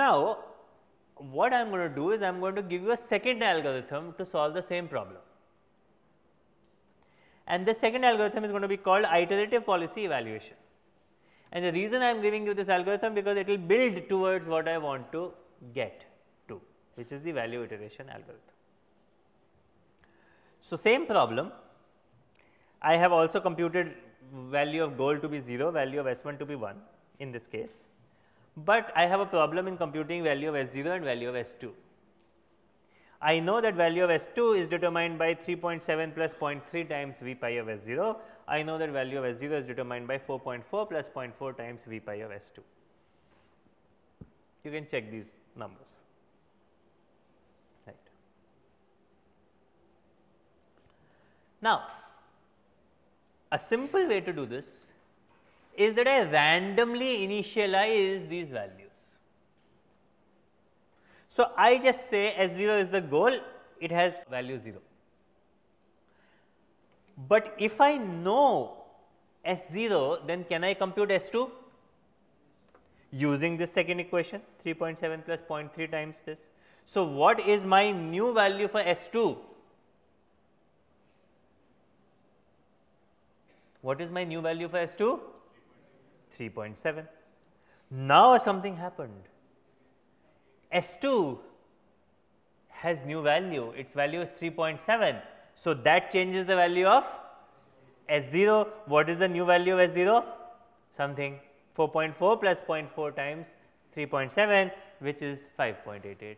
now, what I am going to do is I am going to give you a second algorithm to solve the same problem. And this second algorithm is going to be called iterative policy evaluation. And the reason I am giving you this algorithm, because it will build towards what I want to get to, which is the value iteration algorithm. So, same problem, I have also computed value of goal to be 0, value of S1 to be 1 in this case, but I have a problem in computing value of S0 and value of S2. I know that value of S2 is determined by 3.7 plus 0.3 times V pi of S0. I know that value of S0 is determined by 4.4 plus 0.4 times V pi of S2. You can check these numbers. Right. Now, a simple way to do this is that I randomly initialize these values. So, I just say S0 is the goal, it has value 0. But if I know S0, then can I compute S2 using this second equation 3.7 plus 0.3 times this. So, what is my new value for S2? What is my new value for S2? 3.7. Now, something happened. S2 has new value, its value is 3.7. So, that changes the value of S0. What is the new value of S0? Something 4.4 plus 0.4 times 3.7, which is 5.88.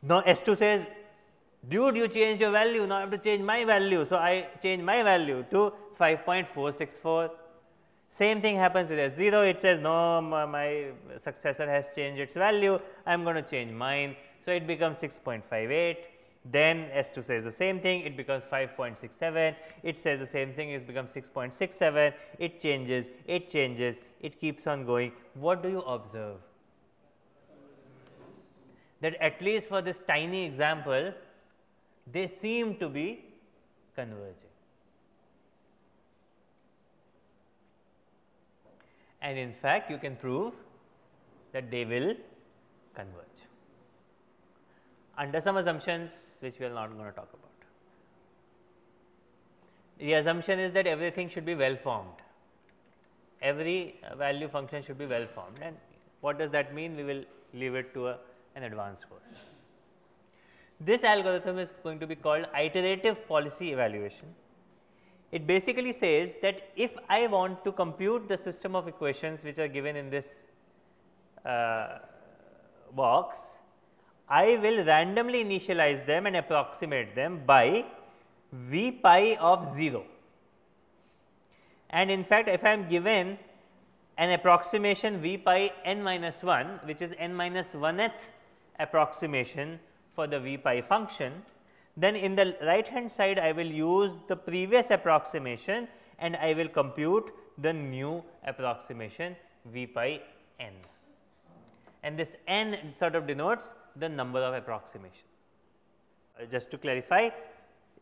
Now, S2 says, dude, you changed your value, now I have to change my value. So, I change my value to 5.464. Same thing happens with S0, it says no, my successor has changed its value, I am going to change mine. So, it becomes 6.58, then S2 says the same thing, it becomes 5.67, it says the same thing, it becomes 6.67, it changes, it keeps on going. What do you observe? That at least for this tiny example, they seem to be converging. And in fact, you can prove that they will converge under some assumptions which we are not going to talk about. The assumption is that everything should be well formed, every value function should be well formed, and what does that mean? We will leave it to an advanced course. This algorithm is going to be called iterative policy evaluation. It basically says that if I want to compute the system of equations which are given in this box, I will randomly initialize them and approximate them by V pi of 0. And in fact, if I am given an approximation V pi n minus 1, which is n minus 1th approximation for the V pi function, then in the right hand side I will use the previous approximation and I will compute the new approximation V pi n, and this n sort of denotes the number of approximation. Just to clarify,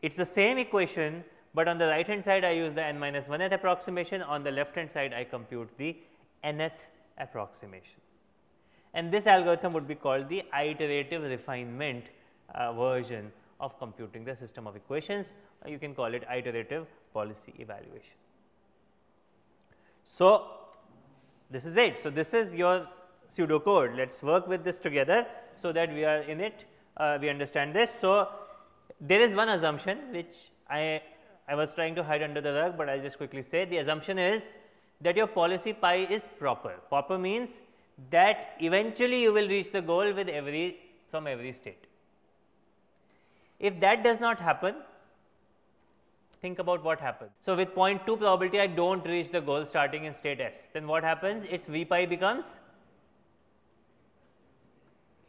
it is the same equation, but on the right hand side I use the n minus 1th approximation, on the left hand side I compute the nth approximation. And this algorithm would be called the iterative refinement version of computing the system of equations. You can call it iterative policy evaluation. So, this is it. So, this is your pseudocode. Let us work with this together, so that we are in it, we understand this. So, there is one assumption which I was trying to hide under the rug, but I will just quickly say the assumption is that your policy pi is proper. Proper means that eventually you will reach the goal with from every state. If that does not happen, think about what happens. So, with 0.2 probability I do not reach the goal starting in state S, then what happens? Its V pi becomes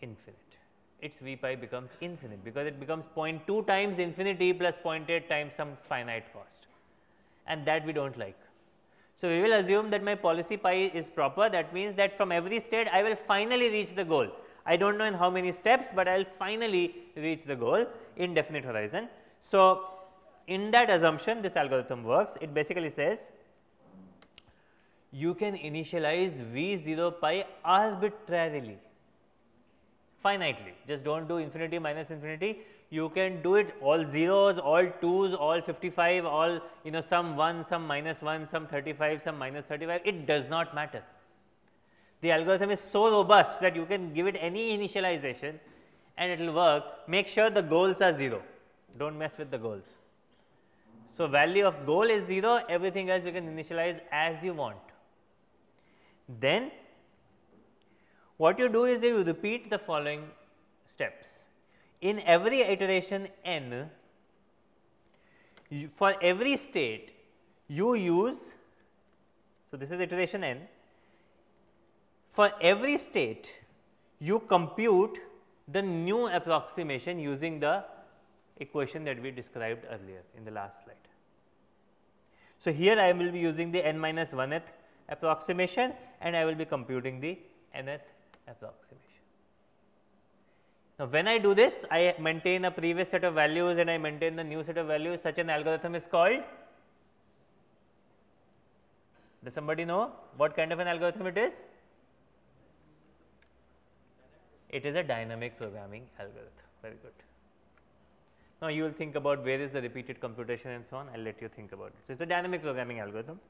infinite. Its V pi becomes infinite, because it becomes 0.2 times infinity plus 0.8 times some finite cost, and that we do not like. So, we will assume that my policy pi is proper. That means that from every state I will finally reach the goal. I do not know in how many steps, but I will finally reach the goal in definite horizon. So, in that assumption this algorithm works. It basically says you can initialize V0 pi arbitrarily, finitely. Just don't do infinity minus infinity. You can do it all zeros, all twos, all 55, all some 1, some minus 1, some 35, some minus 35. It does not matter. The algorithm is so robust that you can give it any initialization and it will work. Make sure the goals are 0. Don't mess with the goals. So, value of goal is 0, everything else you can initialize as you want. Then what you do is you repeat the following steps. In every iteration n, for every state you use, so this is iteration n, for every state you compute the new approximation using the equation that we described earlier in the last slide. So, here I will be using the n minus 1th approximation and I will be computing the nth approximation. Now, when I do this, I maintain a previous set of values and I maintain the new set of values. Such an algorithm is called, does somebody know what kind of an algorithm it is? It is a dynamic programming algorithm. Very good. Now, you will think about where is the repeated computation and so on. I will let you think about it. So, it is a dynamic programming algorithm.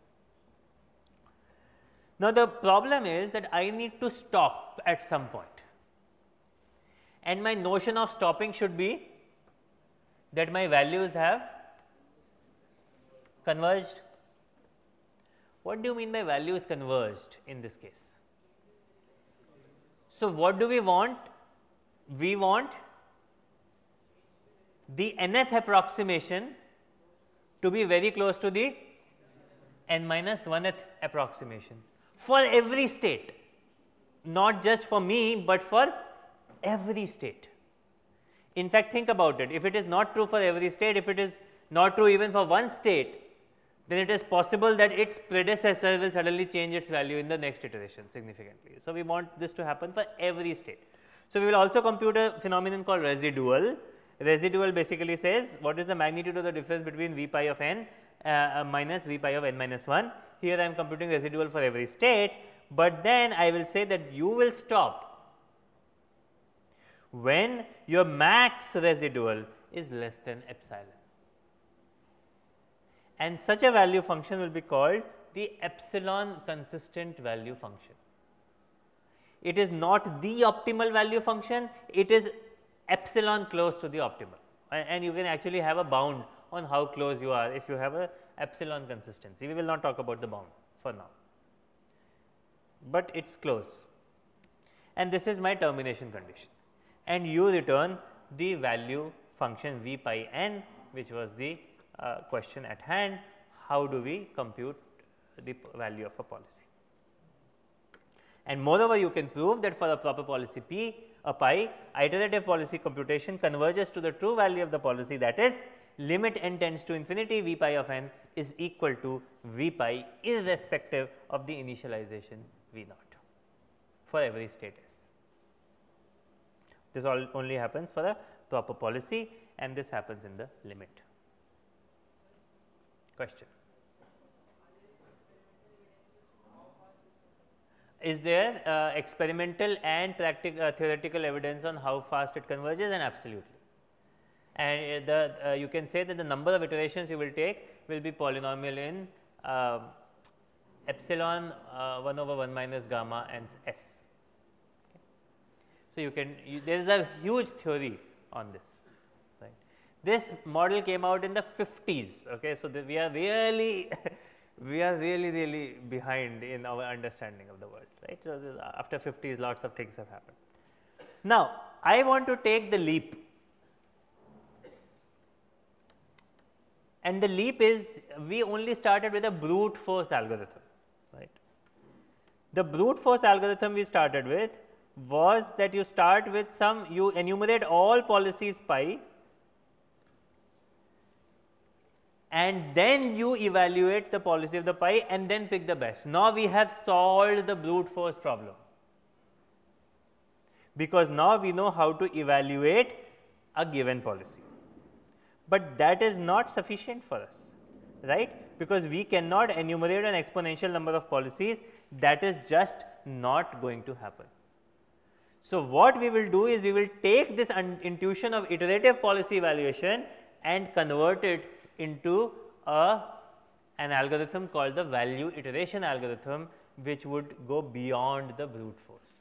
Now, the problem is that I need to stop at some point, and my notion of stopping should be that my values have converged. What do you mean by values converged in this case? So, what do we want? We want the nth approximation to be very close to the n minus 1th approximation for every state, not just for me, but for every state. In fact, think about it. If it is not true for every state, if it is not true even for one state, then it is possible that its predecessor will suddenly change its value in the next iteration significantly. So, we want this to happen for every state. So, we will also compute a phenomenon called residual. Residual basically says what is the magnitude of the difference between V pi of n minus V pi of n minus 1. Here I am computing residual for every state, but then I will say that you will stop when your max residual is less than epsilon. And such a value function will be called the epsilon consistent value function. It is not the optimal value function, it is epsilon close to the optimal, and you can actually have a bound on how close you are if you have a epsilon consistency. We will not talk about the bound for now, but it is close, and this is my termination condition, and you return the value function V pi n, which was the question at hand. How do we compute the value of a policy? And moreover, you can prove that for a proper policy P, a pi, iterative policy computation converges to the true value of the policy, that is limit n tends to infinity V pi of n is equal to V pi irrespective of the initialization V naught for every state S. This all only happens for a proper policy, and this happens in the limit. Question. Is there experimental and theoretical evidence on how fast it converges? And absolutely. And you can say that the number of iterations you will take will be polynomial in epsilon 1 over 1 minus gamma and s. Okay. So, you can there is a huge theory on this. Right. This model came out in the 50s. Okay. So, we are really we are really behind in our understanding of the world, right. So, after 50s lots of things have happened. Now, I want to take the leap, and the leap is we only started with a brute force algorithm, right. The brute force algorithm we started with was that you start with you enumerate all policies pi, and then you evaluate the policy of the pi and then pick the best. Now, we have solved the brute force problem, because now we know how to evaluate a given policy, but that is not sufficient for us. right, because we cannot enumerate an exponential number of policies, that is just not going to happen. So, what we will do is we will take this intuition of iterative policy evaluation and convert it into an algorithm called the value iteration algorithm, which would go beyond the brute force.